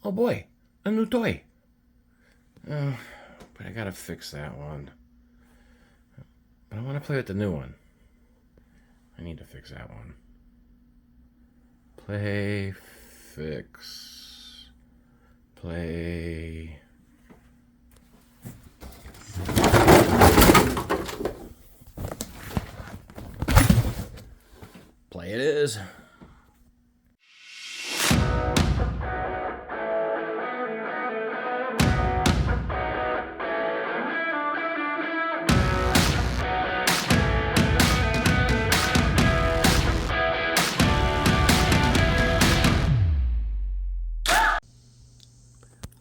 Oh boy, a new toy. But I gotta fix that one. But I want to play with the new one. I need to fix that one. Play, fix, play. Play it is.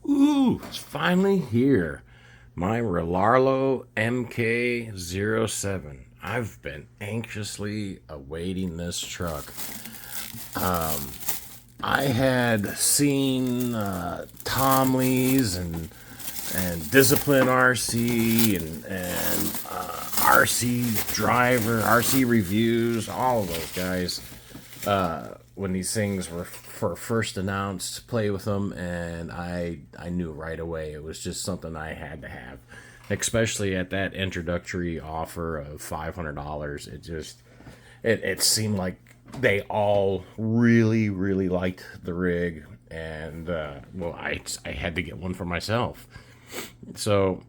Ooh, it's finally here. My Rlaarlo MK07. I've been anxiously awaiting this truck. I had seen Tom Lee's and Discipline RC and RC Driver, RC Reviews, all of those guys. When these things were first announced, play with them, and I knew right away it was just something I had to have, especially at that introductory offer of $500. It seemed like they all really liked the rig, and well, I had to get one for myself. So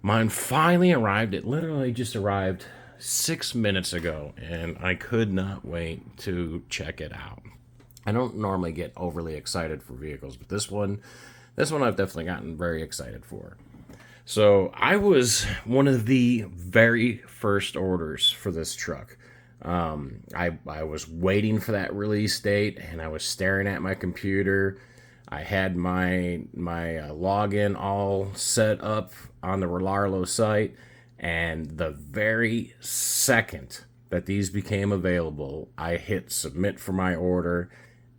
mine finally arrived. It literally just arrived 6 minutes ago, and I could not wait to check it out. I don't normally get overly excited for vehicles, but this one I've definitely gotten very excited for. So I was one of the very first orders for this truck. I was waiting for that release date, and I was staring at my computer. I had my login all set up on the Rlaarlo site, and the very second that these became available, I hit submit for my order,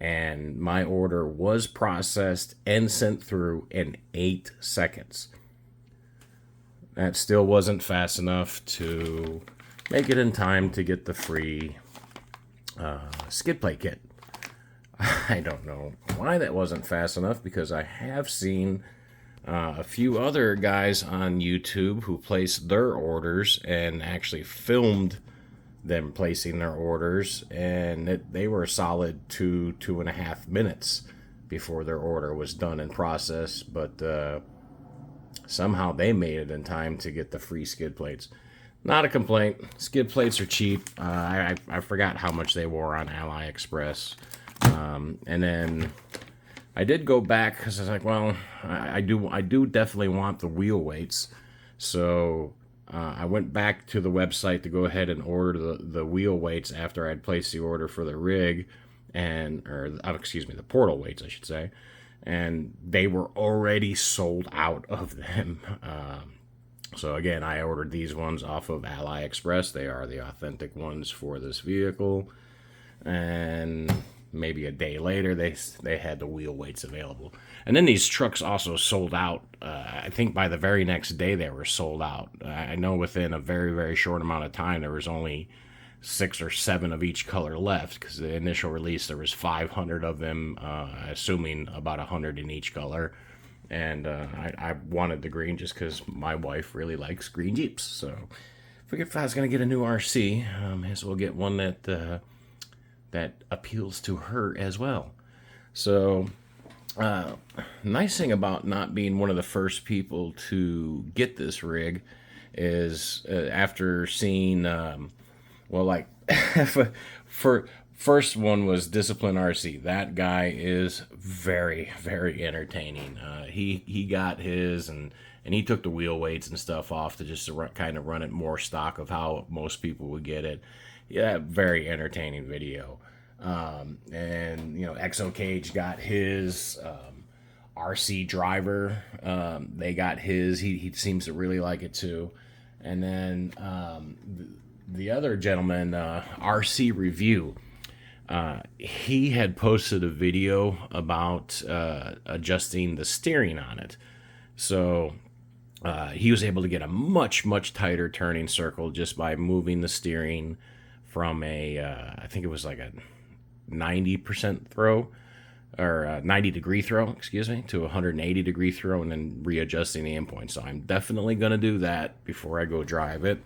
and my order was processed and sent through in 8 seconds. That still wasn't fast enough to make it in time to get the free skid plate kit. I don't know why that wasn't fast enough, because I have seen a few other guys on YouTube who placed their orders and actually filmed them placing their orders, and they were a solid 2.5 minutes before their order was done and processed, but somehow they made it in time to get the free skid plates. Not a complaint. Skid plates are cheap. I forgot how much they were on AliExpress. And then I did go back because I was like, well, I do definitely want the wheel weights. So I went back to the website to go ahead and order the wheel weights after I'd placed the order for the rig, the portal weights, I should say. And they were already sold out of them. So again, I ordered these ones off of AliExpress. They are the authentic ones for this vehicle. And maybe a day later, they had the wheel weights available. And then these trucks also sold out. I think by the very next day, they were sold out. I know within a very short amount of time, there was only 6 or 7 of each color left, because the initial release, there was 500 of them, assuming about 100 in each color. And I wanted the green just because my wife really likes green Jeeps. So figured if I was going to get a new RC, may as well get one that appeals to her as well. So nice thing about not being one of the first people to get this rig is after seeing, for first one was Discipline RC. That guy is very entertaining. He got his, and he took the wheel weights and stuff off to just kind of run it more stock of how most people would get it. Yeah, very entertaining video. And Exo Cage got his. RC Driver, they got his. He seems to really like it too. And then the other gentleman, RC Review, he had posted a video about adjusting the steering on it. So he was able to get a much tighter turning circle just by moving the steering from I think it was like a 90% throw or 90-degree throw, excuse me, to 180-degree throw, and then readjusting the endpoint. So I'm definitely going to do that before I go drive it.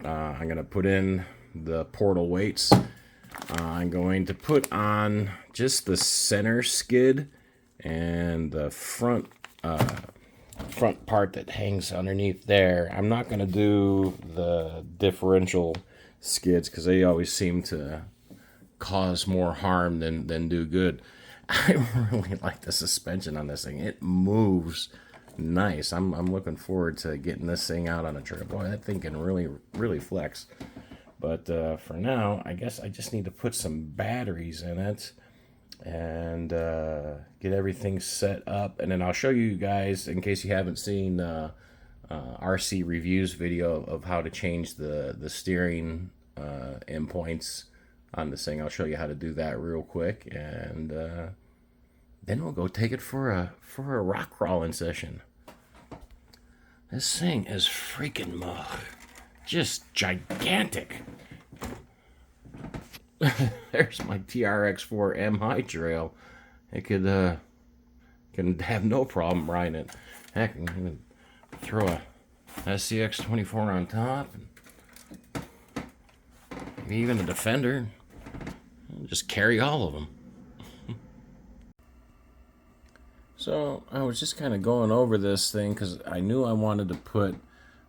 I'm going to put in the portal weights. I'm going to put on just the center skid and the front part that hangs underneath there. I'm not going to do the differential skids because they always seem to cause more harm than do good. I really like the suspension on this thing. It moves nice. I'm looking forward to getting this thing out on a trip. Boy, that thing can really flex. But for now, I guess I just need to put some batteries in it and get everything set up. And then I'll show you guys, in case you haven't seen RC Review's video of how to change the steering endpoints on this thing. I'll show you how to do that real quick, and then we'll go take it for a rock crawling session. This thing is freaking just gigantic. There's my TRX4 M High Trail. It can have no problem riding it. Heck, I can throw a SCX24 on top, and maybe even a Defender. Just carry all of them. So I was just kind of going over this thing because I knew I wanted to put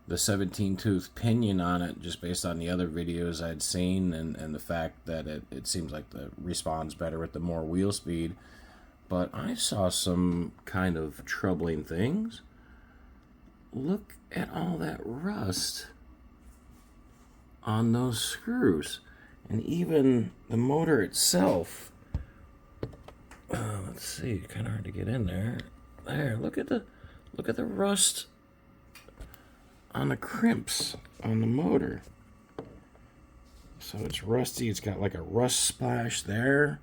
the 17-tooth pinion on it just based on the other videos I'd seen and the fact that it seems like it responds better with the more wheel speed. But I saw some kind of troubling things. Look at all that rust on those screws. And even the motor itself. Let's see, kind of hard to get in there. There, look at the rust on the crimps on the motor. So it's rusty. It's got like a rust splash there.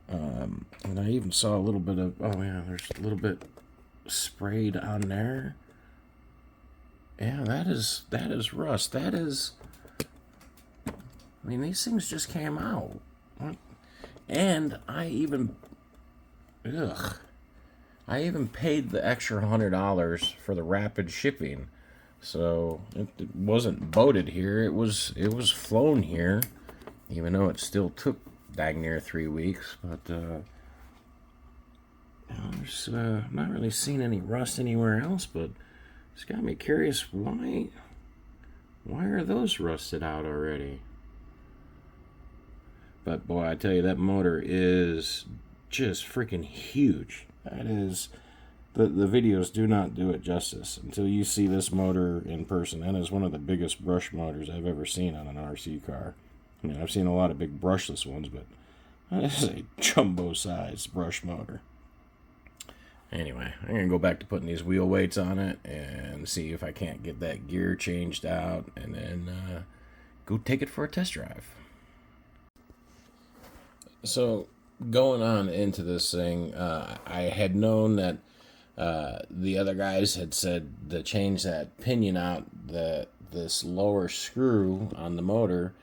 And I even saw a little bit of, oh yeah, there's a little bit sprayed on there. Yeah, that is rust. That is, I mean, these things just came out. And I even paid the extra $100 for the rapid shipping. So it wasn't boated here. It was flown here, even though it still took dang near 3 weeks. But there's not really seen any rust anywhere else. But it's got me curious, why are those rusted out already? But boy, I tell you, that motor is just freaking huge. That is, the videos do not do it justice. Until you see this motor in person, that is one of the biggest brush motors I've ever seen on an RC car. I mean, I've seen a lot of big brushless ones, but that is a jumbo-sized brush motor. Anyway, I'm going to go back to putting these wheel weights on it and see if I can't get that gear changed out, and then go take it for a test drive. So, going on into this thing, I had known that the other guys had said to change that pinion out, this lower screw on the motor,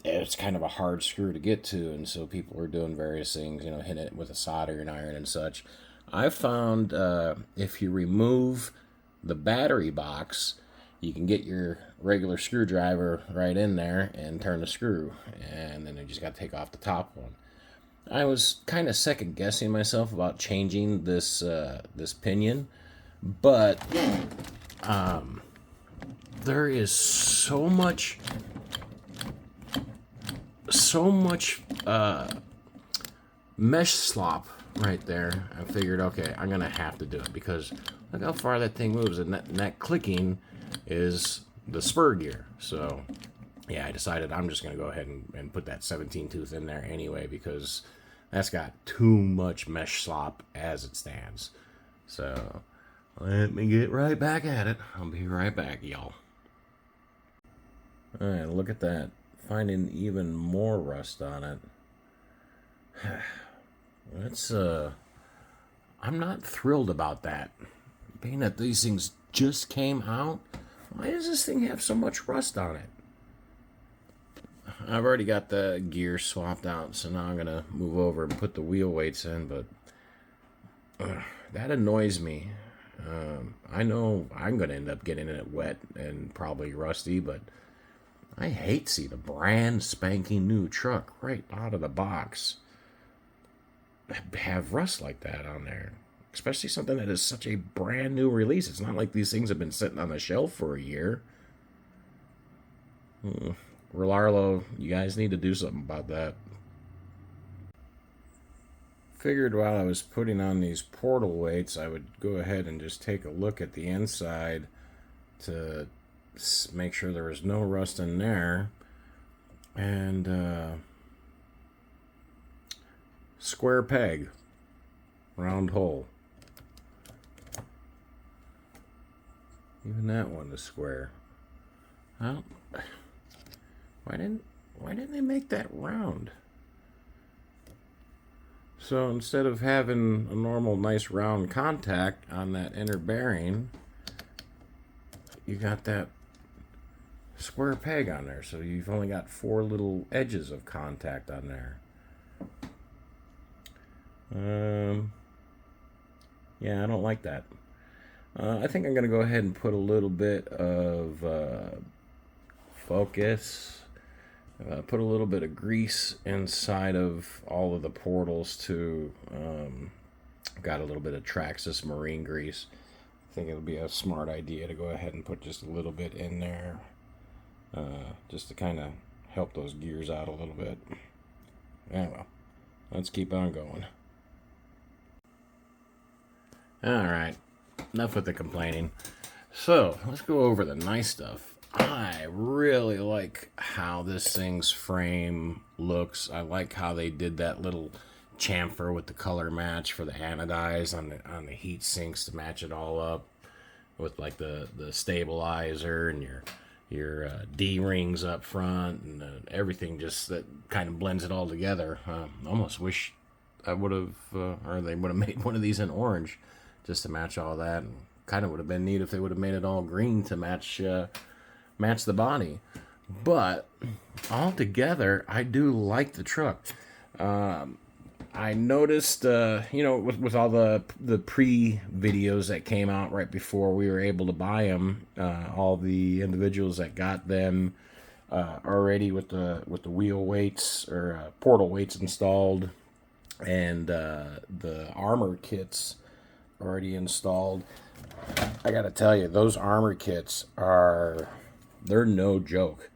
it's kind of a hard screw to get to, and so people were doing various things, hitting it with a soldering iron and such. I found if you remove the battery box, you can get your regular screwdriver right in there and turn the screw, and then you just got to take off the top one. I was kind of second guessing myself about changing this pinion, but there is so much mesh slop right there. I figured, okay, I'm gonna have to do it because look how far that thing moves, and that clicking is the spur gear. So yeah, I decided I'm just gonna go ahead and put that 17 tooth in there anyway, because that's got too much mesh slop as it stands. So let me get right back at it. I'll be right back, y'all. Alright, look at that. Finding even more rust on it. That's I'm not thrilled about that. Being that these things just came out, why does this thing have so much rust on it? I've already got the gear swapped out, so now I'm going to move over and put the wheel weights in, but that annoys me. I know I'm going to end up getting it wet and probably rusty, but I hate to see the brand spanking new truck right out of the box have rust like that on there. Especially something that is such a brand new release. It's not like these things have been sitting on the shelf for a year. Rlaarlo, you guys need to do something about that. Figured while I was putting on these portal weights, I would go ahead and just take a look at the inside to make sure there was no rust in there. And square peg, round hole. Even that one is square. Well, why didn't they make that round? So instead of having a normal nice round contact on that inner bearing, you got that square peg on there. So you've only got 4 little edges of contact on there. Yeah, I don't like that. I think I'm going to go ahead and put a little bit of focus. Put a little bit of grease inside of all of the portals too. Got a little bit of Traxxas marine grease. I think it'll be a smart idea to go ahead and put just a little bit in there, just to kind of help those gears out a little bit. Yeah, well, let's keep on going. Alright, enough with the complaining. So, let's go over the nice stuff. I really like how this thing's frame looks. I like how they did that little chamfer with the color match for the anodize on the heat sinks to match it all up with like the stabilizer and your D-rings up front and everything just that kind of blends it all together. Almost wish I would have, or they would have made one of these in orange just to match all that. And kind of would have been neat if they would have made it all green to match the body. But altogether, I do like the truck. I noticed, with all the pre-videos that came out right before we were able to buy them, all the individuals that got them already with the wheel weights or portal weights installed, and the armor kits already installed. I gotta tell you, those armor kits they're no joke.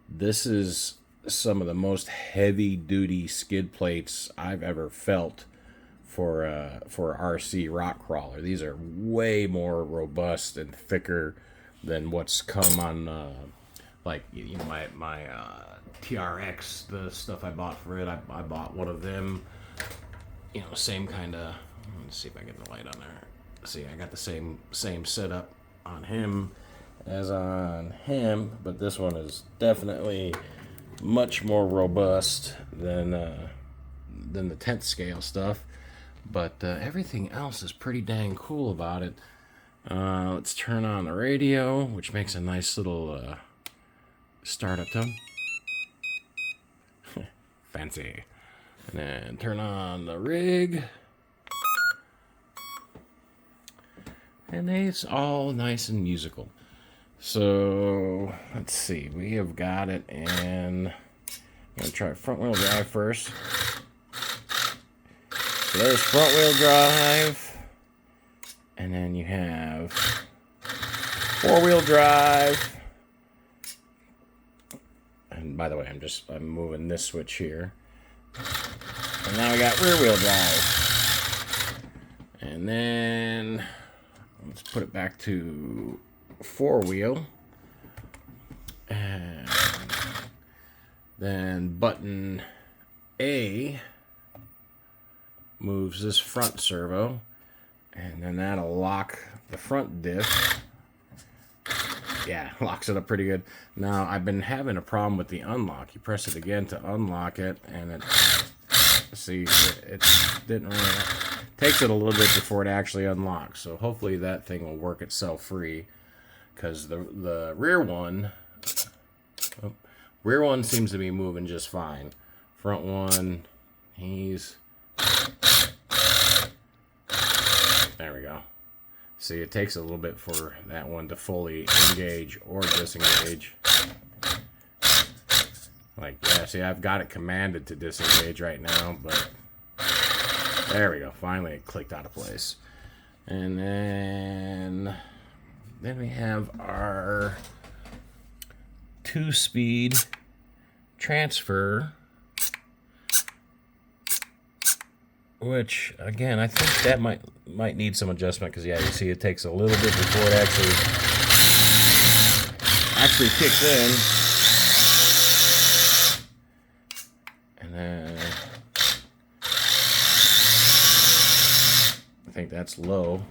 This is some of the most heavy-duty skid plates I've ever felt for RC rock crawler. These are way more robust and thicker than what's come on, my TRX, the stuff I bought for it. I bought one of them. Same kind of. Let's see if I get the light on there. See, I got the same setup on him as on him, but this one is definitely much more robust than the 10th scale stuff. But everything else is pretty dang cool about it. Let's turn on the radio, which makes a nice little startup tone. Fancy. And then turn on the rig. And it's all nice and musical. So, let's see. We have got it in... I'm going to try front wheel drive first. So there's front wheel drive. And then you have 4-wheel drive. And by the way, I'm moving this switch here. And now we got rear wheel drive. And then let's put it back to 4-wheel. And then button A moves this front servo. And then that'll lock the front diff. Yeah, locks it up pretty good. Now, I've been having a problem with the unlock. You press it again to unlock it, and it didn't really... takes it a little bit before it actually unlocks. So hopefully that thing will work itself free. Because the rear Rear one seems to be moving just fine. Front one, he's... There we go. See, it takes a little bit for that one to fully engage or disengage. Like, yeah, see, I've got it commanded to disengage right now, but there we go. Finally, it clicked out of place. And then we have our 2-speed transfer, which, again, I think that might need some adjustment, because, yeah, you see it takes a little bit before it actually kicks in. And then I think that's low.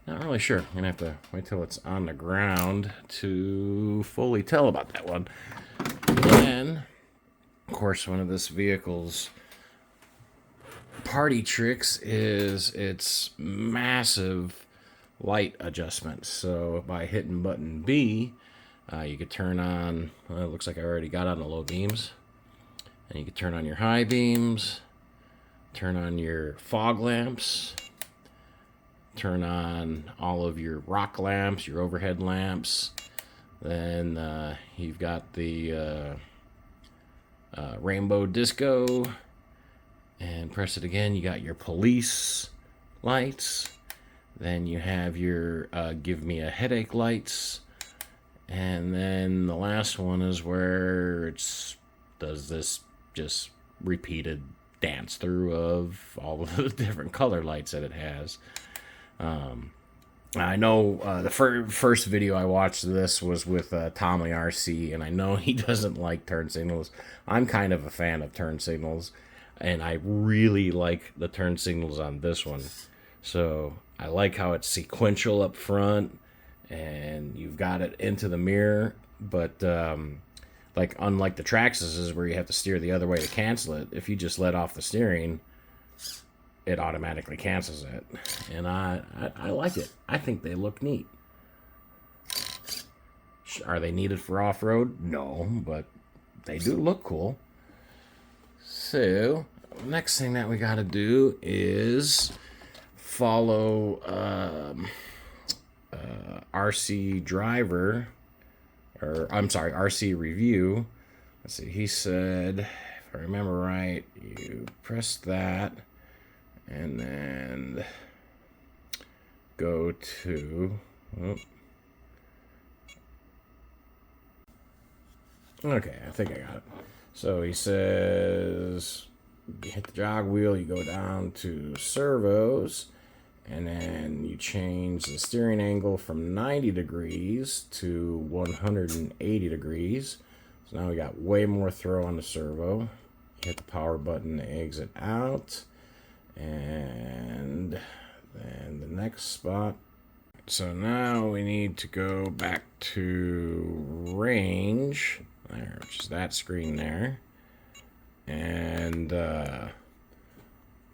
Not really sure. I'm going to have to wait till it's on the ground to fully tell about that one. And, of course, one of this vehicle's party tricks is its massive light adjustment. So by hitting button B, you could turn on, well, it looks like I already got on the low beams. And you can turn on your high beams, turn on your fog lamps, turn on all of your rock lamps, your overhead lamps. Then you've got the rainbow disco. And press it again, you got your police lights. Then you have your give me a headache lights. And then the last one is where it does this just repeated dance through of all of the different color lights that it has. I know the first video I watched of this was with Tommy RC, and I know he doesn't like turn signals. I'm kind of a fan of turn signals, and I really like the turn signals on this one. So I like how it's sequential up front, and you've got it into the mirror, but like unlike the Traxxas where you have to steer the other way to cancel it, if you just let off the steering, it automatically cancels it. And I like it. I think they look neat. Are they needed for off-road? No, but they do look cool. So, next thing that we got to do is follow RC driver, or I'm sorry, RC review. Let's see, he said, if I remember right, you press that and then go to, okay, I think I got it. So he says, you hit the jog wheel, you go down to servos, and then you change the steering angle from 90 degrees to 180 degrees. So now we got way more throw on the servo. Hit the power button to exit out. And then the next spot. So now we need to go back to range, there, which is that screen there. And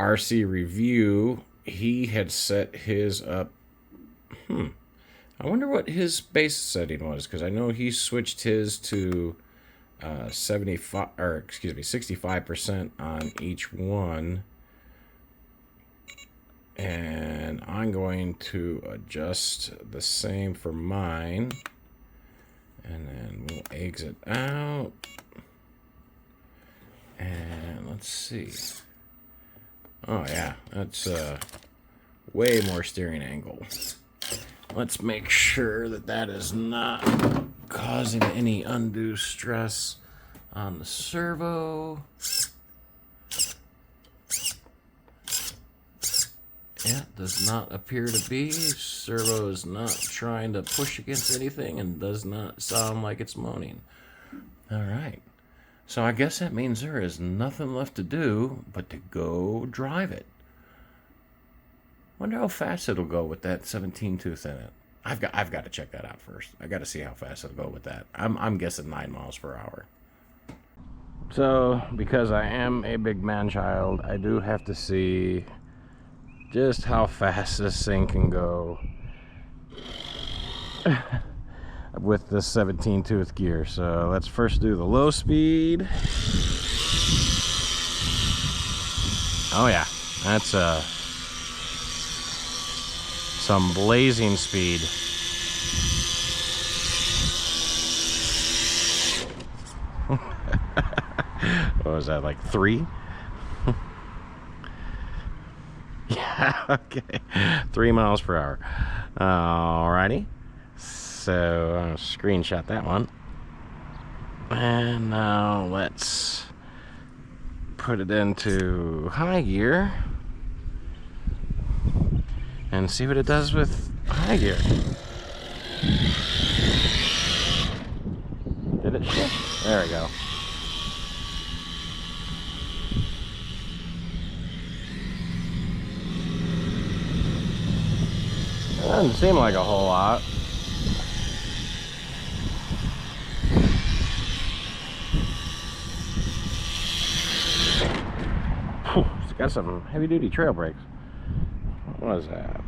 RC review, he had set his up. I wonder what his base setting was, because I know he switched his to 65% on each one. And I'm going to adjust the same for mine. And then we'll exit out. And let's see. Oh yeah, that's way more steering angle. Let's make sure that that is not causing any undue stress on the servo. Yeah, does not appear to be. Servo is not trying to push against anything and does not sound like it's moaning. All right. So I guess that means there is nothing left to do but to go drive it. Wonder how fast it'll go with that 17 tooth in it. I've got to check that out first. I got to see how fast it'll go with that. I'm guessing 9 miles per hour. So because I am a big man child, I do have to see just how fast this thing can go. with this 17 tooth gear. So let's first do the low speed. Oh yeah, that's some blazing speed. What was that, like 3? Yeah, okay. 3 miles per hour. Alrighty. So I'll screenshot that one. And now let's put it into high gear and see what it does with high gear. Did it shift? There we go. It doesn't seem like a whole lot. It's got some heavy-duty trail brakes. What is that?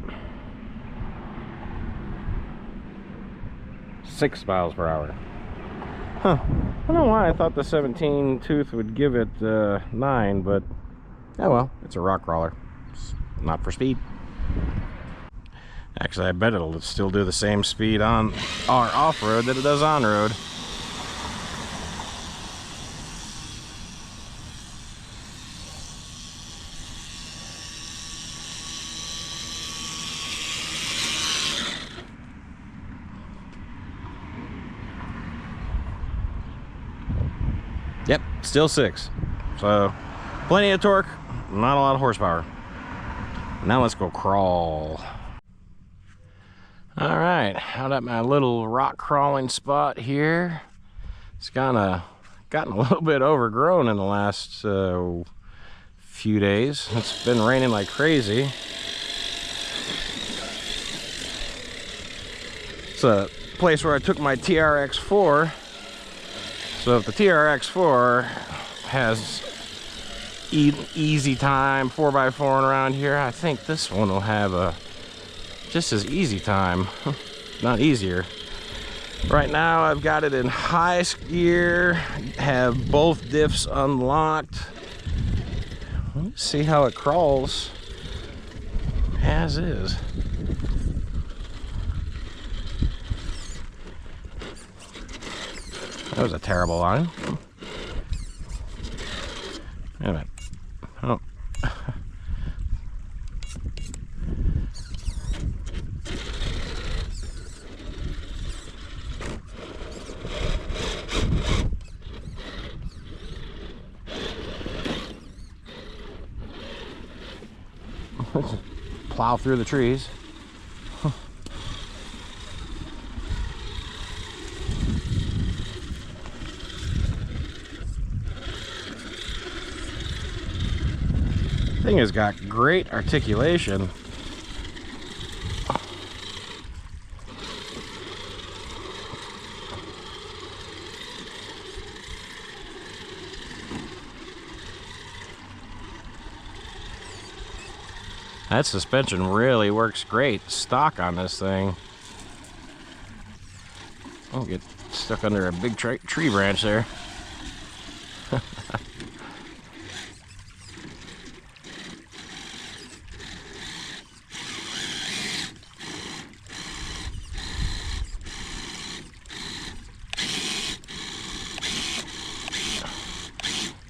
6 miles per hour. Huh. I don't know why I thought the 17 tooth would give it 9, but oh well, it's a rock crawler. It's not for speed. Actually, I bet it'll still do the same speed on our off-road that it does on-road. Yep, still 6. So, plenty of torque, not a lot of horsepower. Now let's go crawl. All right, out at my little rock crawling spot here. It's kind of gotten a little bit overgrown in the last few days. It's been raining like crazy. It's a place where I took my TRX4. So if the TRX4 has easy time 4x4 around here, I think this one will have a just as easy time, not easier. Right now I've got it in high gear, have both diffs unlocked. Let's see how it crawls as is. That was a terrible line. Wait a minute. Oh. Let's plow through the trees. Thing has got great articulation. That suspension really works great stock on this thing. I'll get stuck under a big tree branch there.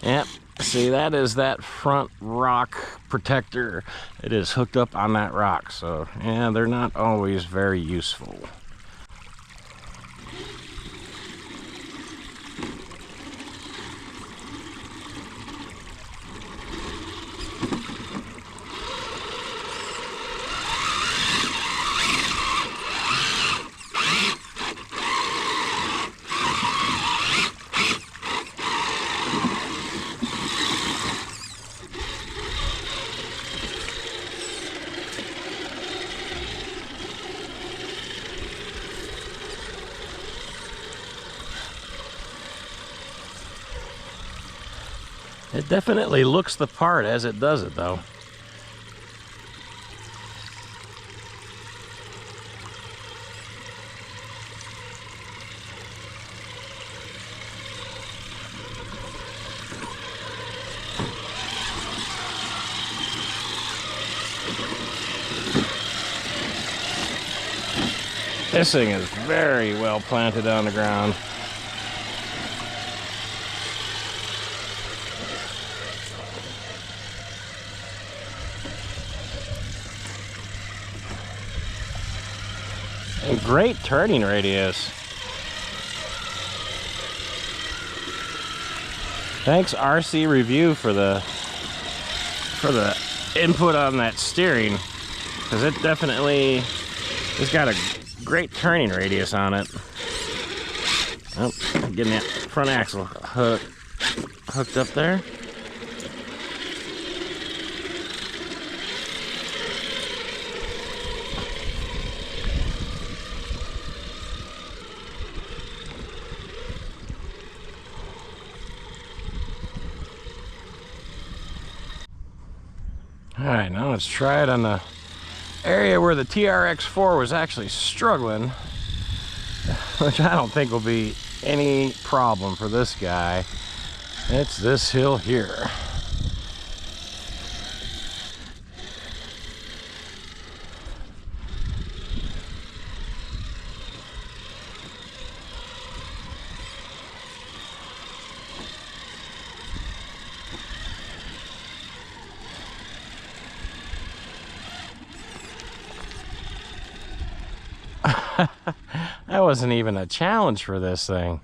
Yep, see, that is that front rock protector. It is hooked up on that rock, so yeah, they're not always very useful. It definitely looks the part as it does it, though. This thing is very well planted on the ground. And great turning radius. Thanks RC Review for the input on that steering, because it definitely has got a great turning radius on it. Oh, getting that front axle hooked up there. Alright, now let's try it on the area where the TRX4 was actually struggling, which I don't think will be any problem for this guy. It's this hill here. That wasn't even a challenge for this thing.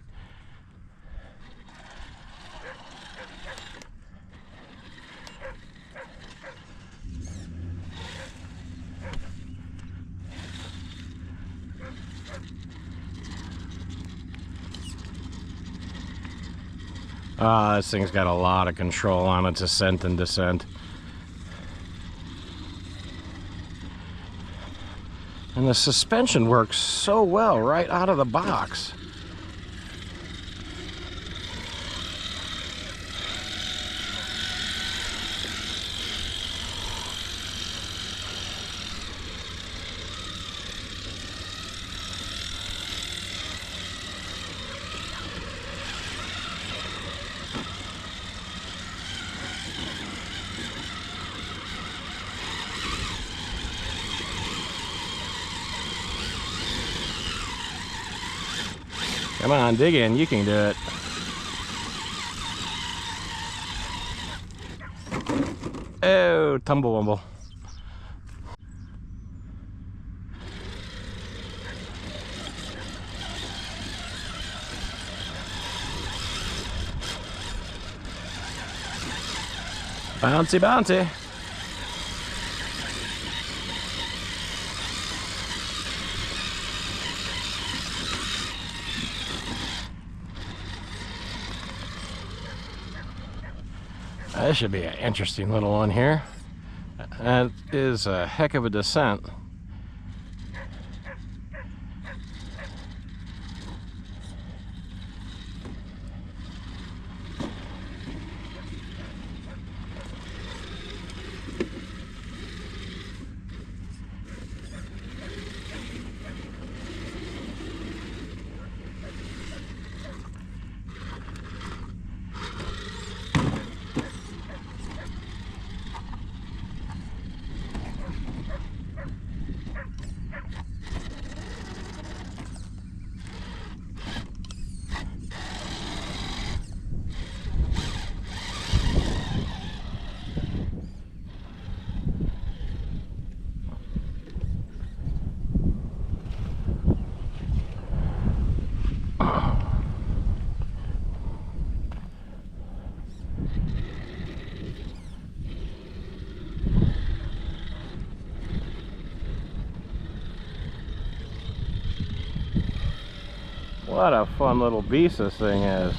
This thing's got a lot of control on its ascent and descent. And the suspension works so well right out of the box. Come on, dig in, you can do it. Oh, tumble-wumble. Bouncy, bouncy. This should be an interesting little one here. That is a heck of a descent. What a fun little beast this thing is.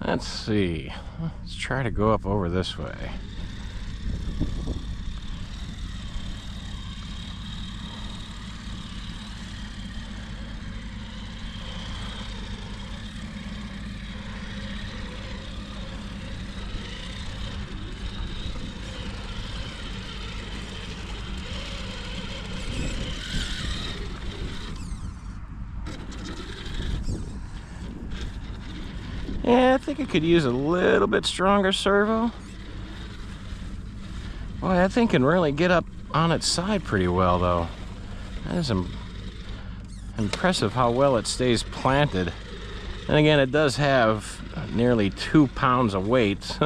Let's see. Let's try to go up over this way. think it could use a little bit stronger servo. Boy, that thing can really get up on its side pretty well, though. That is impressive how well it stays planted. And again, it does have nearly 2 pounds of weight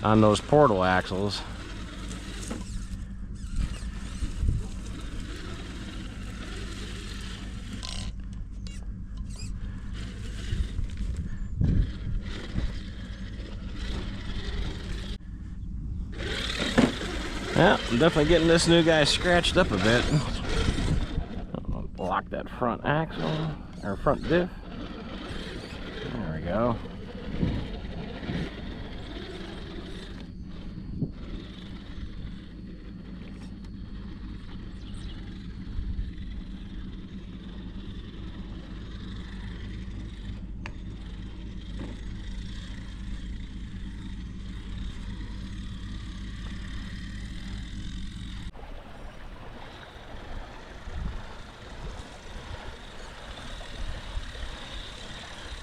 on those portal axles. Yeah, I'm definitely getting this new guy scratched up a bit. I'll block that front axle, or front diff. There we go.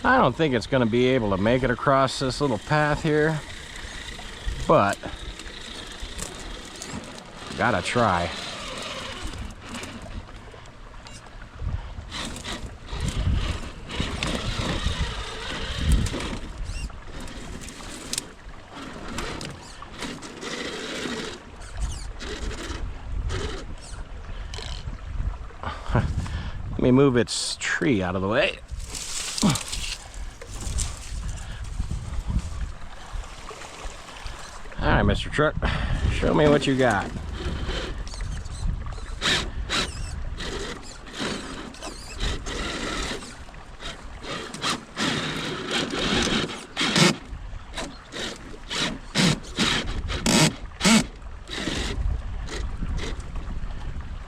I don't think it's going to be able to make it across this little path here, but gotta try. Let me move its tree out of the way. All right, Mr. Truck, show me what you got.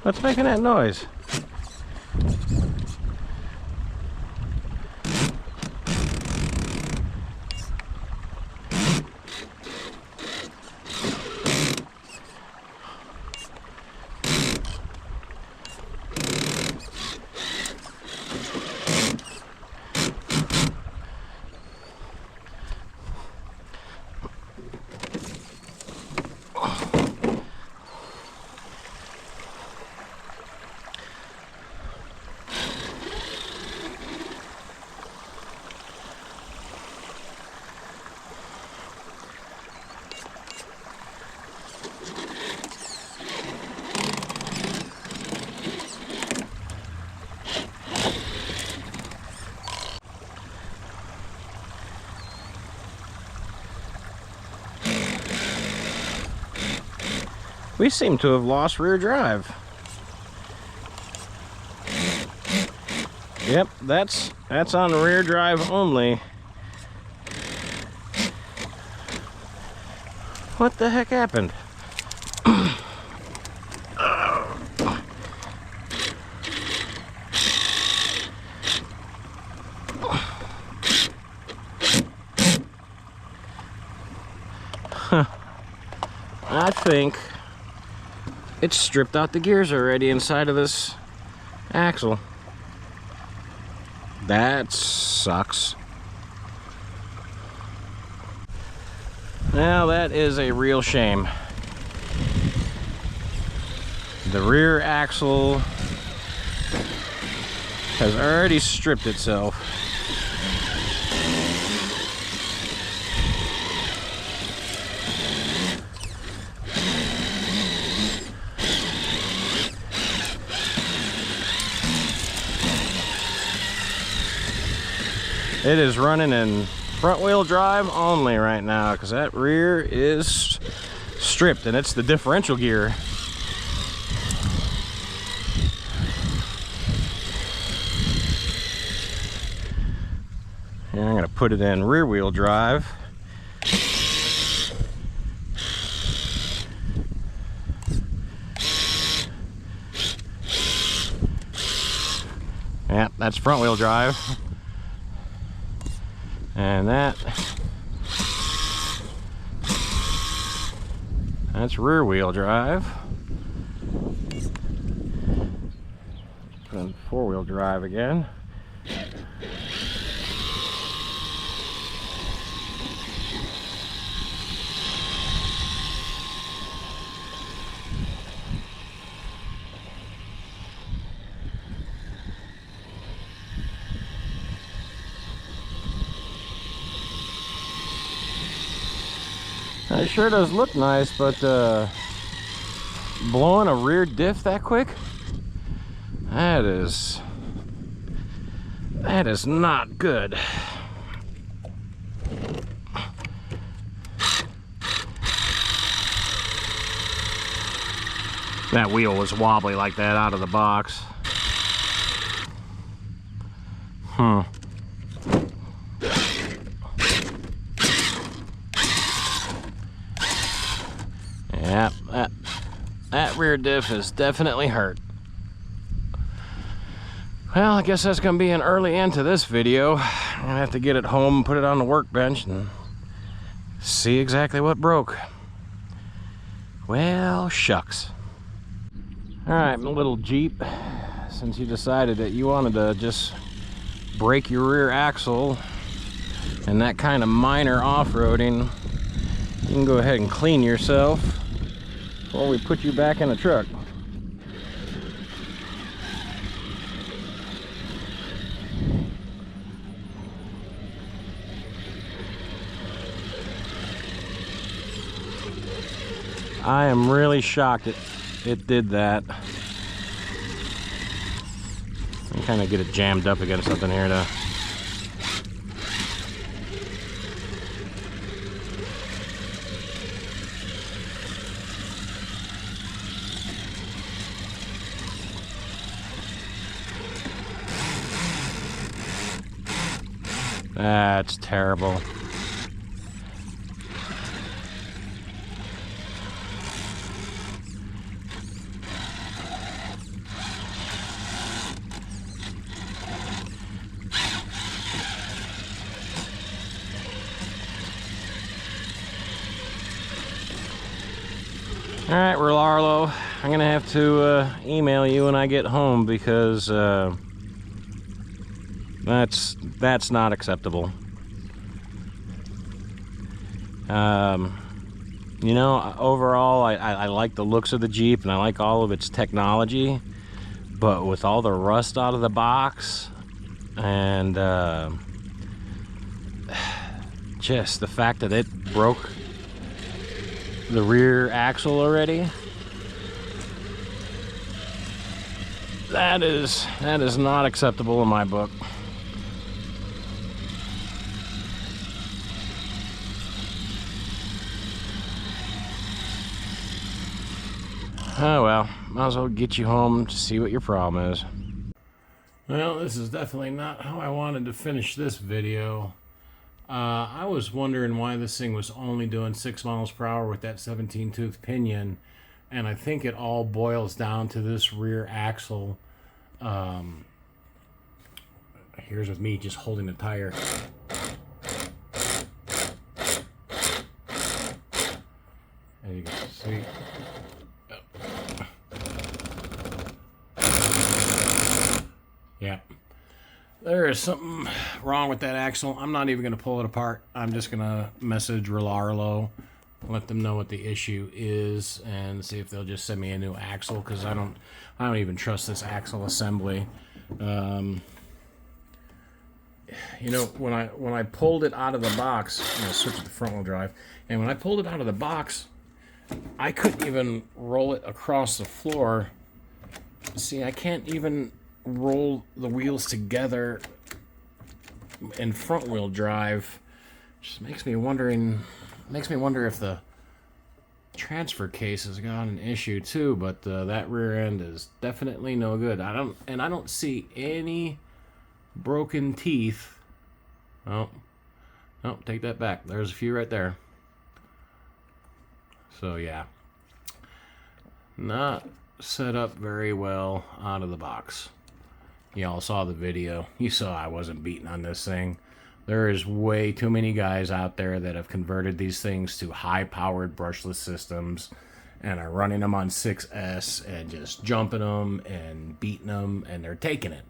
What's making that noise? We seem to have lost rear drive. Yep, that's on rear drive only. What the heck happened? I think it's stripped out the gears already inside of this axle. That sucks. Now that is a real shame. The rear axle has already stripped itself. It is running in front wheel drive only right now because that rear is stripped, and it's the differential gear. And I'm going to put it in rear wheel drive. Yeah, that's front wheel drive. And that's rear wheel drive. Put in four wheel drive again. It sure does look nice, but blowing a rear diff that quick? That is not good. That wheel was wobbly like that out of the box. Yeah, that rear diff is definitely hurt. Well, I guess that's gonna be an early end to this video. I'm gonna have to get it home and put it on the workbench and see exactly what broke. Well, shucks. All right, my little Jeep, since you decided that you wanted to just break your rear axle and that kind of minor off-roading, you can go ahead and clean yourself before we put you back in the truck. I am really shocked it did that. I'm kind of get it jammed up against something here to. That's terrible. All right, Rlaarlo, I'm gonna have to email you when I get home because that's not acceptable. You know, overall, I like the looks of the Jeep and I like all of its technology, but with all the rust out of the box and just the fact that it broke the rear axle already, that is not acceptable in my book. Oh well, might as well get you home to see what your problem is. Well, this is definitely not how I wanted to finish this video. I was wondering why this thing was only doing 6 miles per hour with that 17-tooth pinion, and I think it all boils down to this rear axle. Here's with me just holding the tire. There you go. See? Yeah. There is something wrong with that axle. I'm not even going to pull it apart. I'm just going to message Rlaarlo, let them know what the issue is, and see if they'll just send me a new axle, because I don't even trust this axle assembly. You know, when I pulled it out of the box, I'm going to switch to the front wheel drive, and when I pulled it out of the box, I couldn't even roll it across the floor. See, I can't even roll the wheels together in front wheel drive. Just makes me wonder if the transfer case has got an issue too, but that rear end is definitely no good. I don't see any broken teeth. Oh, take that back. There's a few right there. So yeah, not set up very well out of the box. Y'all saw the video. You saw I wasn't beating on this thing. There is way too many guys out there that have converted these things to high-powered brushless systems and are running them on 6S and just jumping them and beating them, and they're taking it.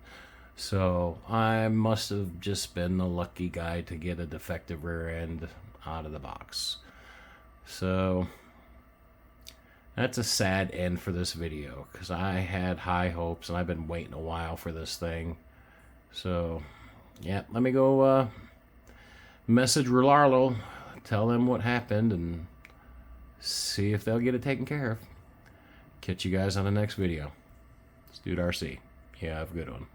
So I must have just been the lucky guy to get a defective rear end out of the box. So that's a sad end for this video, because I had high hopes and I've been waiting a while for this thing. So yeah, let me go message Rlaarlo, tell them what happened, and See if they'll get it taken care of. Catch you guys on the next video. Let's do RC. Yeah, have a good one.